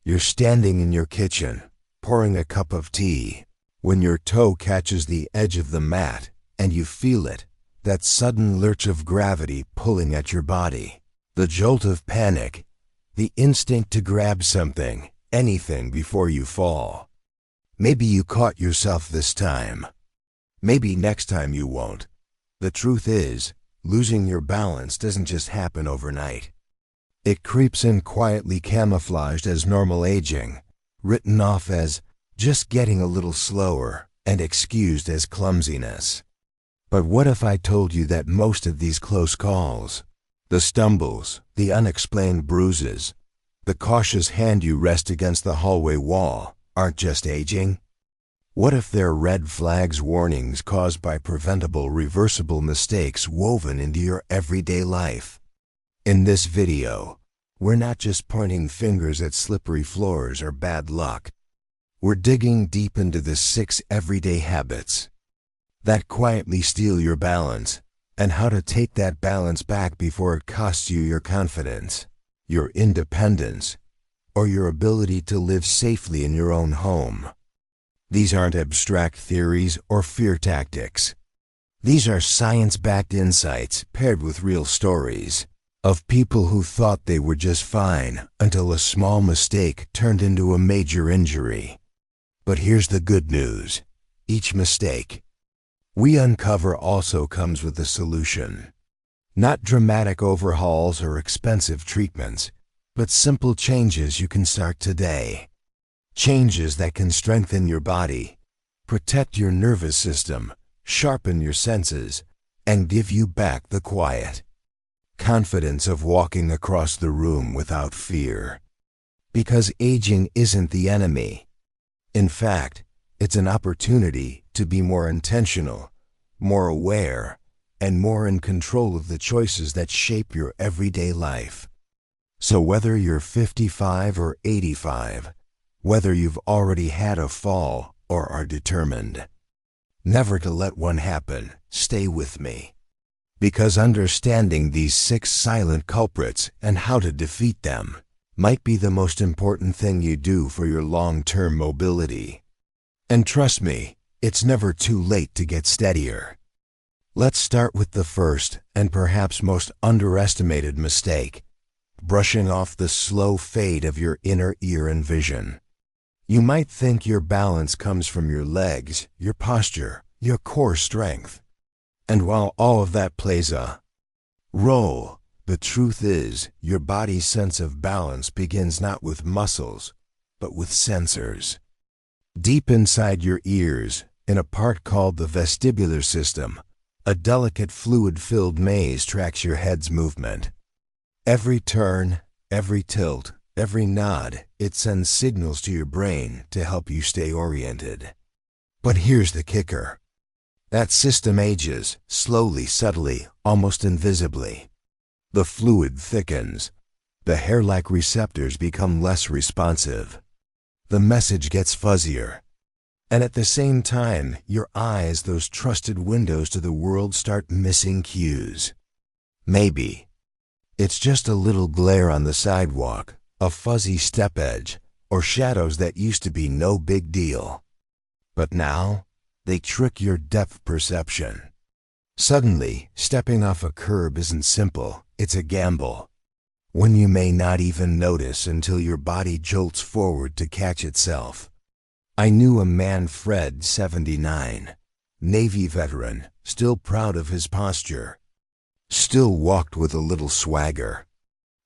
You're standing in your kitchen, pouring a cup of tea, when your toe catches the edge of the mat and you feel it, that sudden lurch of gravity pulling at your body, the jolt of panic, the instinct to grab something, anything before you fall. Maybe you caught yourself this time. Maybe next time you won't. The truth is, losing your balance doesn't just happen overnight. It creeps in quietly, camouflaged as normal aging, written off as just getting a little slower, and excused as clumsiness. But what if I told you that most of these close calls, the stumbles, the unexplained bruises, the cautious hand you rest against the hallway wall, aren't just aging? What if they're red flags, warnings caused by preventable, reversible mistakes woven into your everyday life? In this video, we're not just pointing fingers at slippery floors or bad luck. We're digging deep into the 6 everyday habits that quietly steal your balance, and how to take that balance back before it costs you your confidence, your independence, or your ability to live safely in your own home. These aren't abstract theories or fear tactics. These are science-backed insights paired with real stories of people who thought they were just fine until a small mistake turned into a major injury. But here's the good news. Each mistake we uncover also comes with a solution. Not dramatic overhauls or expensive treatments, but simple changes you can start today. Changes that can strengthen your body, protect your nervous system, sharpen your senses, and give you back the quiet confidence of walking across the room without fear. Because aging isn't the enemy. In fact, it's an opportunity to be more intentional, more aware, and more in control of the choices that shape your everyday life. So whether you're 55 or 85, whether you've already had a fall or are determined never to let one happen, stay with me. Because understanding these 6 silent culprits and how to defeat them might be the most important thing you do for your long-term mobility. And trust me, it's never too late to get steadier. Let's start with the first and perhaps most underestimated mistake: brushing off the slow fade of your inner ear and vision. You might think your balance comes from your legs, your posture, your core strength. And while all of that plays a role, the truth is your body's sense of balance begins not with muscles, but with sensors. Deep inside your ears, in a part called the vestibular system, a delicate fluid-filled maze tracks your head's movement. Every turn, every tilt, every nod, it sends signals to your brain to help you stay oriented. But here's the kicker. That system ages, slowly, subtly, almost invisibly. The fluid thickens. The hair-like receptors become less responsive. The message gets fuzzier. And at the same time, your eyes, those trusted windows to the world, start missing cues. Maybe it's just a little glare on the sidewalk, a fuzzy step edge, or shadows that used to be no big deal. But now, they trick your depth perception. Suddenly, stepping off a curb isn't simple, it's a gamble. One you may not even notice until your body jolts forward to catch itself. I knew a man, Fred, 79, Navy veteran, still proud of his posture. Still walked with a little swagger.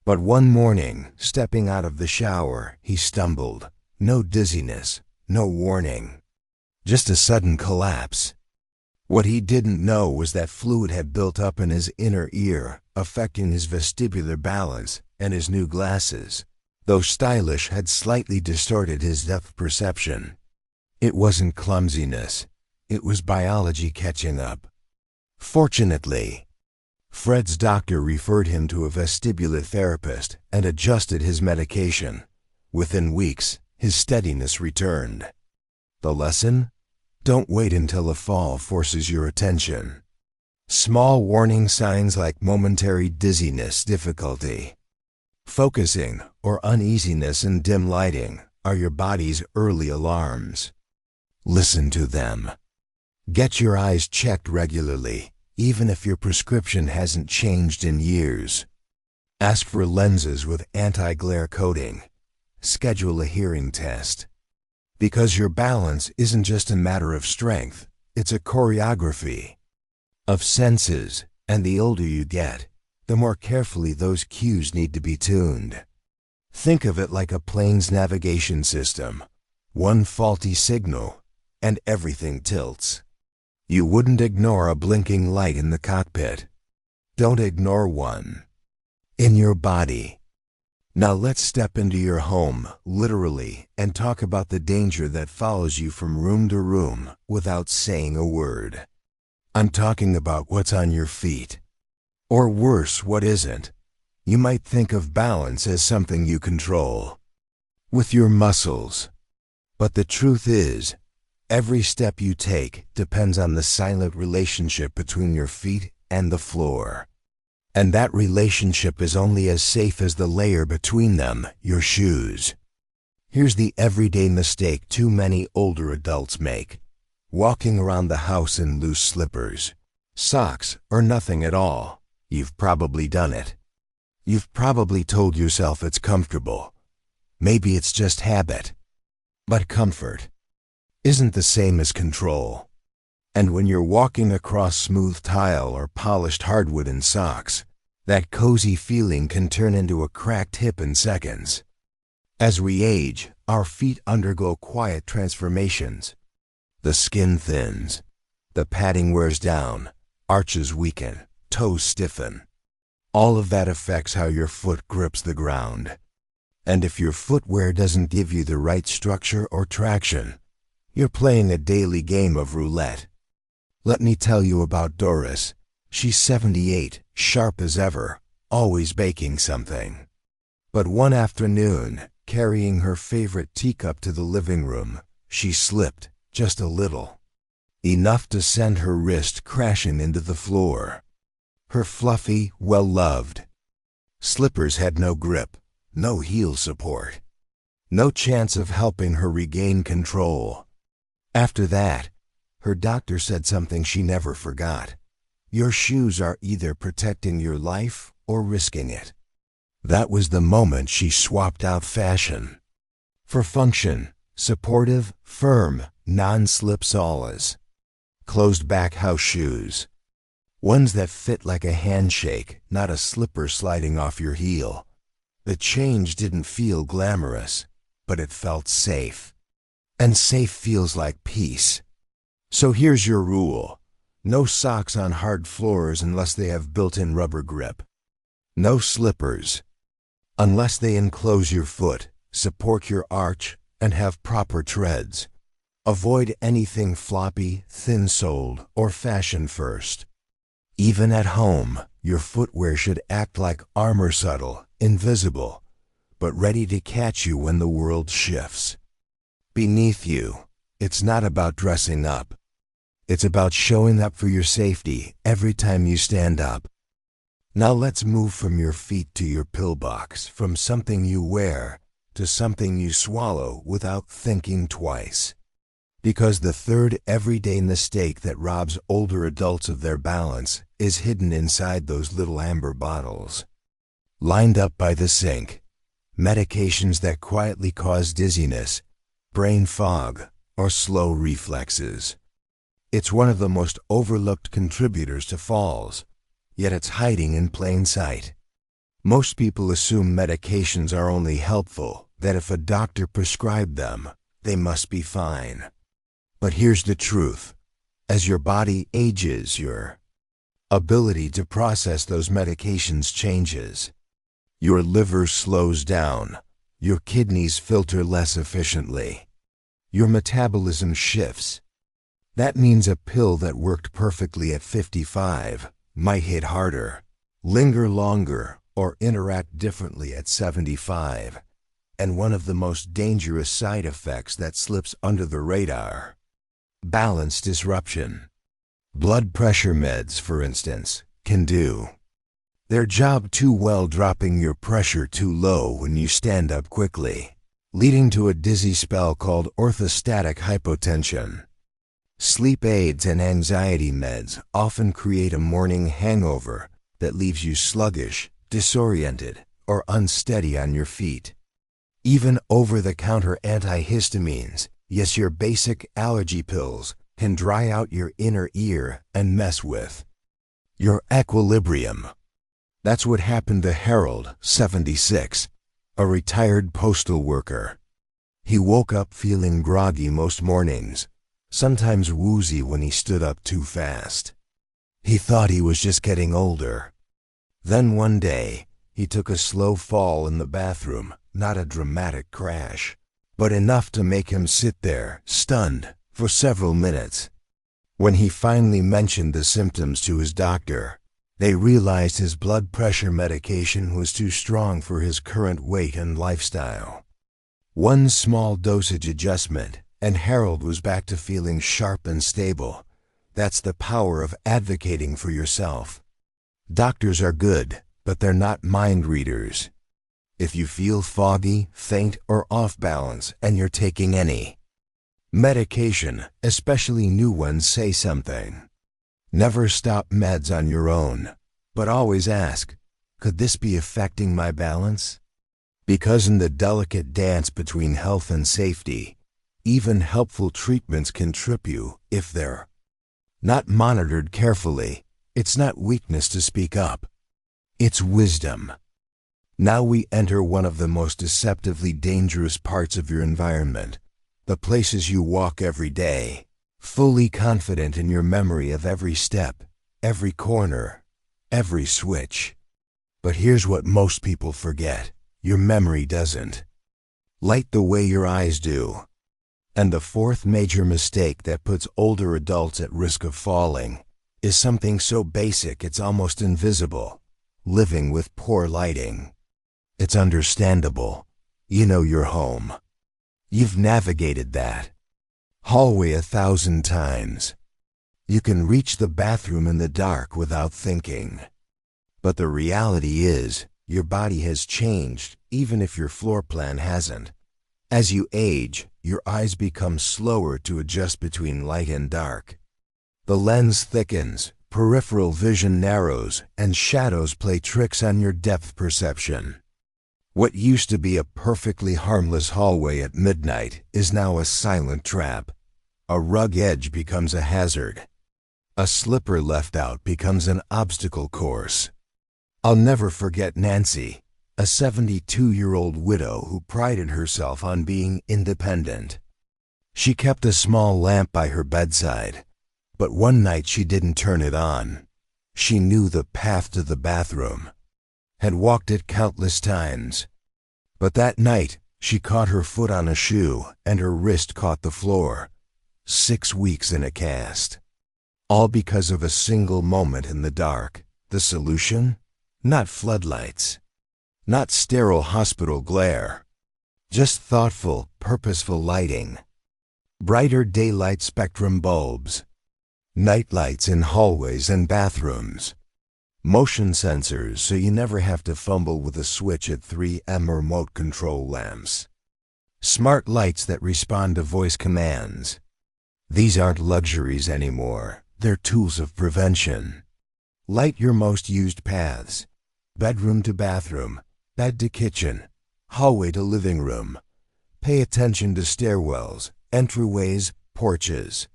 But one morning, stepping out of the shower, he stumbled. No dizziness, no warning. Just a sudden collapse. What he didn't know was that fluid had built up in his inner ear, affecting his vestibular balance, and his new glasses, though stylish, had slightly distorted his depth perception. It wasn't clumsiness. It was biology catching up. Fortunately, Fred's doctor referred him to a vestibular therapist and adjusted his medication. Within weeks, his steadiness returned. The lesson? Don't wait until a fall forces your attention. Small warning signs like momentary dizziness, difficulty Focusing or uneasiness in dim lighting are your body's early alarms. Listen to them. Get your eyes checked regularly, even if your prescription hasn't changed in years. Ask for lenses with anti-glare coating. Schedule a hearing test. Because your balance isn't just a matter of strength, it's a choreography of senses, and the older you get, the more carefully those cues need to be tuned. Think of it like a plane's navigation system. One faulty signal, and everything tilts. You wouldn't ignore a blinking light in the cockpit. Don't ignore one in your body. Now let's step into your home, literally, and talk about the danger that follows you from room to room without saying a word. I'm talking about what's on your feet. Or worse, what isn't. You might think of balance as something you control with your muscles. But the truth is, every step you take depends on the silent relationship between your feet and the floor. And that relationship is only as safe as the layer between them, your shoes. Here's the everyday mistake too many older adults make. Walking around the house in loose slippers, socks, or nothing at all. You've probably done it. You've probably told yourself it's comfortable. Maybe it's just habit. But comfort isn't the same as control. And when you're walking across smooth tile or polished hardwood in socks, that cozy feeling can turn into a cracked hip in seconds. As we age, our feet undergo quiet transformations. The skin thins, the padding wears down, arches weaken, toes stiffen. All of that affects how your foot grips the ground. And if your footwear doesn't give you the right structure or traction, you're playing a daily game of roulette. Let me tell you about Doris. She's 78, sharp as ever, always baking something. But one afternoon, carrying her favorite teacup to the living room, she slipped, just a little. Enough to send her wrist crashing into the floor. Her fluffy, well-loved slippers had no grip, no heel support, no chance of helping her regain control. After that, her doctor said something she never forgot. Your shoes are either protecting your life or risking it. That was the moment she swapped out fashion for function, supportive, firm, non-slip soles. Closed-back house shoes. Ones that fit like a handshake, not a slipper sliding off your heel. The change didn't feel glamorous, but it felt safe. And safe feels like peace. So here's your rule. No socks on hard floors unless they have built-in rubber grip. No slippers unless they enclose your foot, support your arch, and have proper treads. Avoid anything floppy, thin-soled, or fashion-first. Even at home, your footwear should act like armor, subtle, invisible, but ready to catch you when the world shifts. Beneath you, it's not about dressing up. It's about showing up for your safety every time you stand up. Now let's move from your feet to your pillbox, from something you wear to something you swallow without thinking twice. Because the third everyday mistake that robs older adults of their balance is hidden inside those little amber bottles. Lined up by the sink, medications that quietly cause dizziness, brain fog, or slow reflexes. It's one of the most overlooked contributors to falls, yet it's hiding in plain sight. Most people assume medications are only helpful, that if a doctor prescribed them, they must be fine. But here's the truth. As your body ages, your ability to process those medications changes. Your liver slows down. Your kidneys filter less efficiently. Your metabolism shifts. That means a pill that worked perfectly at 55 might hit harder, linger longer, or interact differently at 75. And one of the most dangerous side effects that slips under the radar: balance disruption. Blood pressure meds, for instance, can do their job too well, dropping your pressure too low when you stand up quickly, leading to a dizzy spell called orthostatic hypotension. Sleep aids and anxiety meds often create a morning hangover that leaves you sluggish, disoriented, or unsteady on your feet. Even over-the-counter antihistamines, yes, your basic allergy pills, can dry out your inner ear and mess with your equilibrium. That's what happened to Harold, 76, a retired postal worker. He woke up feeling groggy most mornings, sometimes woozy when he stood up too fast. He thought he was just getting older. Then one day, he took a slow fall in the bathroom, not a dramatic crash, but enough to make him sit there, stunned, for several minutes. When he finally mentioned the symptoms to his doctor, they realized his blood pressure medication was too strong for his current weight and lifestyle. One small dosage adjustment, and Harold was back to feeling sharp and stable. That's the power of advocating for yourself. Doctors are good, but they're not mind readers. If you feel foggy, faint, or off balance, and you're taking any medication, especially new ones, say something. Never stop meds on your own, but always ask, could this be affecting my balance? Because in the delicate dance between health and safety, even helpful treatments can trip you if they're not monitored carefully. It's not weakness to speak up. It's wisdom. Now we enter one of the most deceptively dangerous parts of your environment, the places you walk every day, fully confident in your memory of every step, every corner, every switch. But here's what most people forget. Your memory doesn't light the way your eyes do. And the fourth major mistake that puts older adults at risk of falling is something so basic it's almost invisible: living with poor lighting. It's understandable. You know your home. You've navigated that hallway 1,000 times. You can reach the bathroom in the dark without thinking. But the reality is, your body has changed, even if your floor plan hasn't. As you age, your eyes become slower to adjust between light and dark. The lens thickens, peripheral vision narrows, and shadows play tricks on your depth perception. What used to be a perfectly harmless hallway at midnight is now a silent trap. A rug edge becomes a hazard. A slipper left out becomes an obstacle course. I'll never forget Nancy, a 72-year-old widow who prided herself on being independent. She kept a small lamp by her bedside, but one night she didn't turn it on. She knew the path to the bathroom, had walked it countless times. But that night, she caught her foot on a shoe and her wrist caught the floor. 6 weeks in a cast. All because of a single moment in the dark. The solution? Not floodlights. Not sterile hospital glare. Just thoughtful, purposeful lighting. Brighter daylight spectrum bulbs. Night lights in hallways and bathrooms. Motion sensors so you never have to fumble with a switch at 3M remote control lamps. Smart lights that respond to voice commands. These aren't luxuries anymore, they're tools of prevention. Light your most used paths. Bedroom to bathroom, bed to kitchen, hallway to living room. Pay attention to stairwells, entryways, porches.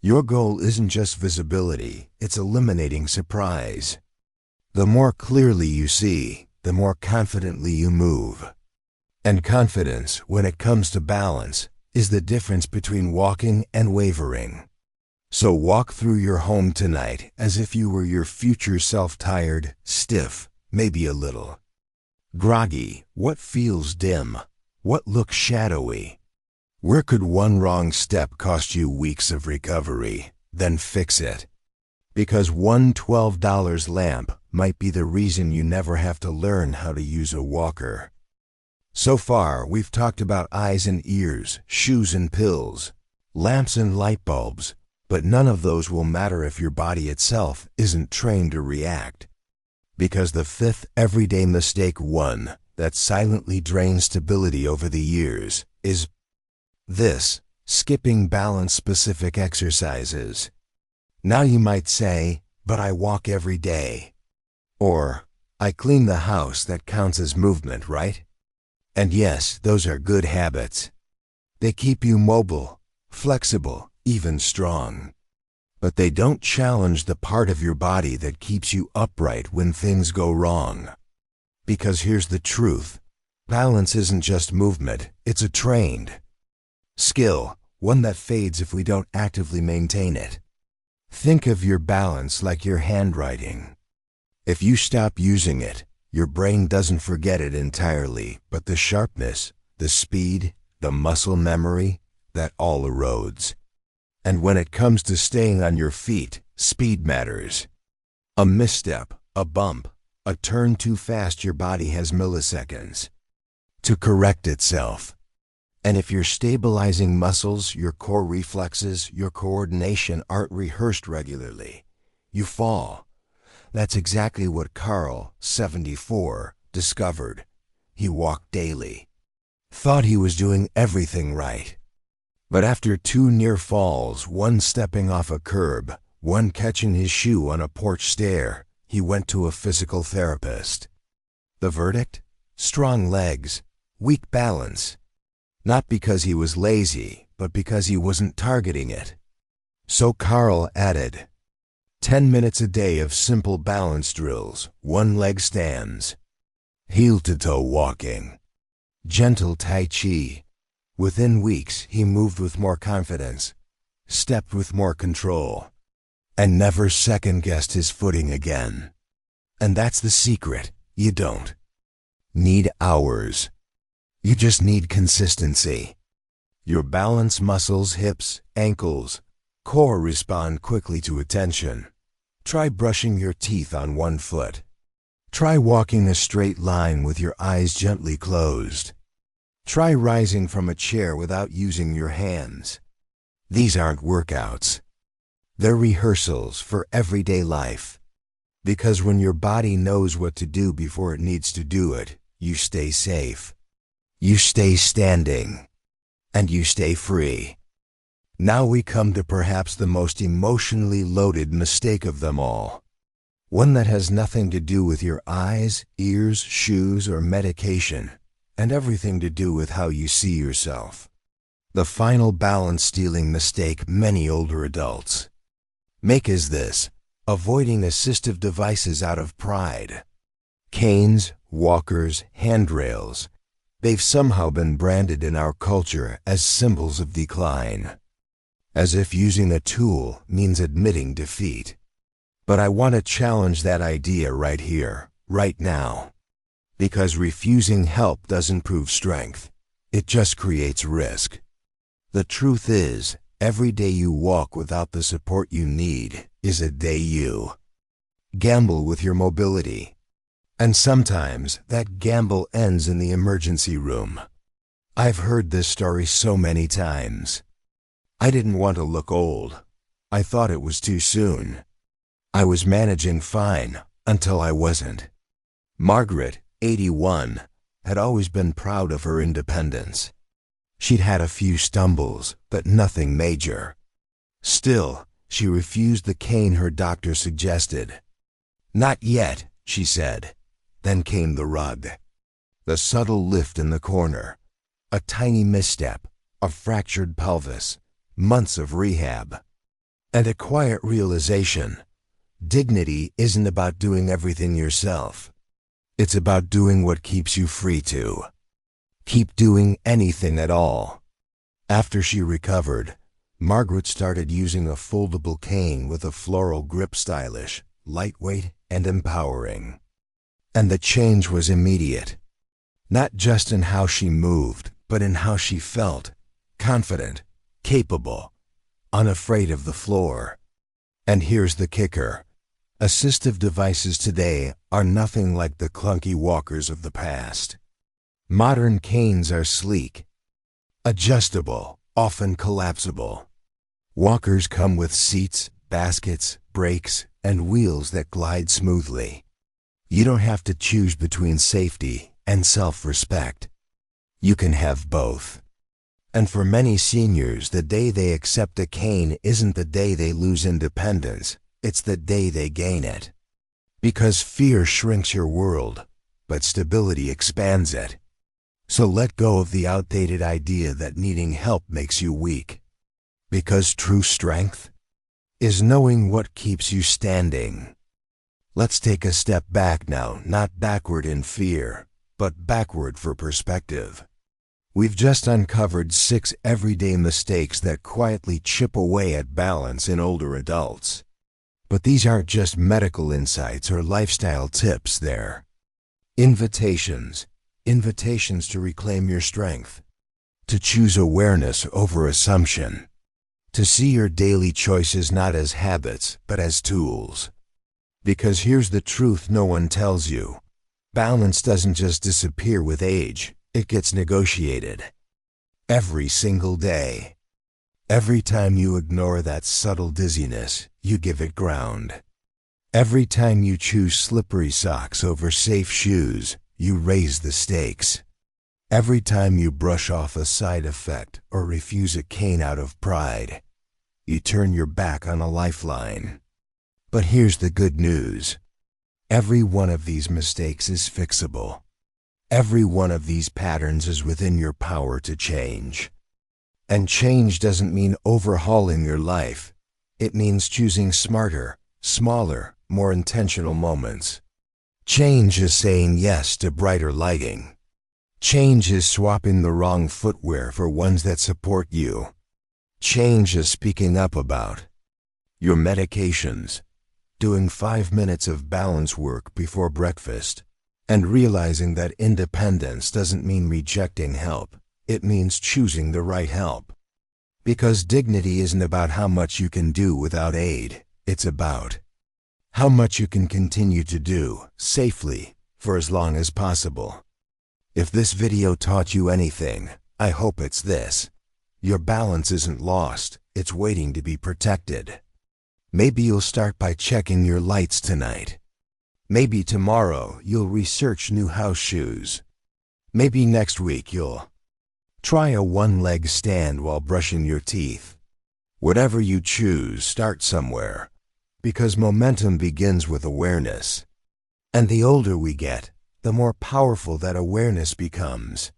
Your goal isn't just visibility, it's eliminating surprise. The more clearly you see, the more confidently you move. And confidence, when it comes to balance, is the difference between walking and wavering. So walk through your home tonight as if you were your future self, tired, stiff, maybe a little groggy. What feels dim? What looks shadowy? Where could one wrong step cost you weeks of recovery? Then fix it. Because one $12 lamp might be the reason you never have to learn how to use a walker. So far, we've talked about eyes and ears, shoes and pills, lamps and light bulbs, but none of those will matter if your body itself isn't trained to react. Because the fifth everyday mistake, one that silently drains stability over the years, is this: skipping balance-specific exercises. Now you might say, but I walk every day. Or, I clean the house, that counts as movement, right? And yes, those are good habits. They keep you mobile, flexible, even strong. But they don't challenge the part of your body that keeps you upright when things go wrong. Because here's the truth: balance isn't just movement, it's a trained skill, one that fades if we don't actively maintain it. Think of your balance like your handwriting. If you stop using it, your brain doesn't forget it entirely, but the sharpness, the speed, the muscle memory, that all erodes. And when it comes to staying on your feet, speed matters. A misstep, a bump, a turn too fast, your body has milliseconds to correct itself. And if your stabilizing muscles, your core reflexes, your coordination aren't rehearsed regularly, you fall. That's exactly what Carl, 74, discovered. He walked daily, thought he was doing everything right. But after 2 near falls, one stepping off a curb, one catching his shoe on a porch stair, he went to a physical therapist. The verdict? Strong legs, weak balance. Not because he was lazy, but because he wasn't targeting it. So Carl added 10 minutes a day of simple balance drills, 1-leg stands, heel-to-toe walking, gentle Tai Chi. Within weeks, he moved with more confidence, stepped with more control, and never second-guessed his footing again. And that's the secret. You don't need hours. You just need consistency. Your balance muscles, hips, ankles, core respond quickly to attention. Try brushing your teeth on one foot. Try walking a straight line with your eyes gently closed. Try rising from a chair without using your hands. These aren't workouts. They're rehearsals for everyday life. Because when your body knows what to do before it needs to do it, you stay safe. You stay standing. And you stay free. Now we come to perhaps the most emotionally loaded mistake of them all. One that has nothing to do with your eyes, ears, shoes, or medication, and everything to do with how you see yourself. The final balance-stealing mistake many older adults make is this: avoiding assistive devices out of pride. Canes, walkers, handrails, they've somehow been branded in our culture as symbols of decline, as if using a tool means admitting defeat. But I want to challenge that idea right here, right now. Because refusing help doesn't prove strength. It just creates risk. The truth is, every day you walk without the support you need is a day you gamble with your mobility. And sometimes that gamble ends in the emergency room. I've heard this story so many times. I didn't want to look old. I thought it was too soon. I was managing fine until I wasn't. Margaret, 81, had always been proud of her independence. She'd had a few stumbles, but nothing major. Still, she refused the cane her doctor suggested. "Not yet," she said. Then came the rug. The subtle lift in the corner. A tiny misstep, a fractured pelvis, months of rehab. And a quiet realization: dignity isn't about doing everything yourself. It's about doing what keeps you free to keep doing anything at all. After she recovered, Margaret started using a foldable cane with a floral grip, stylish, lightweight, and empowering. And the change was immediate. Not just in how she moved, but in how she felt: confident, capable, unafraid of the floor. And here's the kicker: assistive devices today are nothing like the clunky walkers of the past. Modern canes are sleek, adjustable, often collapsible. Walkers come with seats, baskets, brakes, and wheels that glide smoothly. You don't have to choose between safety and self-respect. You can have both. And for many seniors, the day they accept a cane isn't the day they lose independence, it's the day they gain it. Because fear shrinks your world, but stability expands it. So let go of the outdated idea that needing help makes you weak. Because true strength is knowing what keeps you standing. Let's take a step back now, not backward in fear, but backward for perspective. We've just uncovered 6 everyday mistakes that quietly chip away at balance in older adults. But these aren't just medical insights or lifestyle tips, they're invitations to reclaim your strength, to choose awareness over assumption, to see your daily choices not as habits, but as tools. Because here's the truth no one tells you. Balance doesn't just disappear with age, it gets negotiated. Every single day. Every time you ignore that subtle dizziness, you give it ground. Every time you choose slippery socks over safe shoes, you raise the stakes. Every time you brush off a side effect or refuse a cane out of pride, you turn your back on a lifeline. But here's the good news. Every one of these mistakes is fixable. Every one of these patterns is within your power to change. And change doesn't mean overhauling your life. It means choosing smarter, smaller, more intentional moments. Change is saying yes to brighter lighting. Change is swapping the wrong footwear for ones that support you. Change is speaking up about your medications, doing 5 minutes of balance work before breakfast, and realizing that independence doesn't mean rejecting help, it means choosing the right help. Because dignity isn't about how much you can do without aid, it's about how much you can continue to do, safely, for as long as possible. If this video taught you anything, I hope it's this. Your balance isn't lost, it's waiting to be protected. Maybe you'll start by checking your lights tonight. Maybe tomorrow you'll research new house shoes. Maybe next week you'll try a one-leg stand while brushing your teeth. Whatever you choose, start somewhere, because momentum begins with awareness. And the older we get, the more powerful that awareness becomes.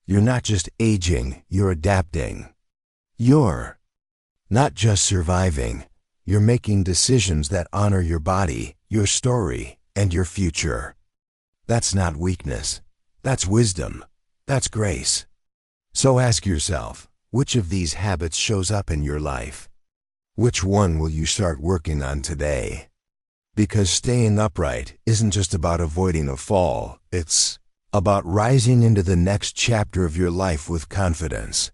You're not just aging, you're adapting. You're not just surviving, you're making decisions that honor your body, your story, and your future. That's not weakness. That's wisdom. That's grace. So ask yourself, which of these habits shows up in your life? Which one will you start working on today? Because staying upright isn't just about avoiding a fall, it's about rising into the next chapter of your life with confidence.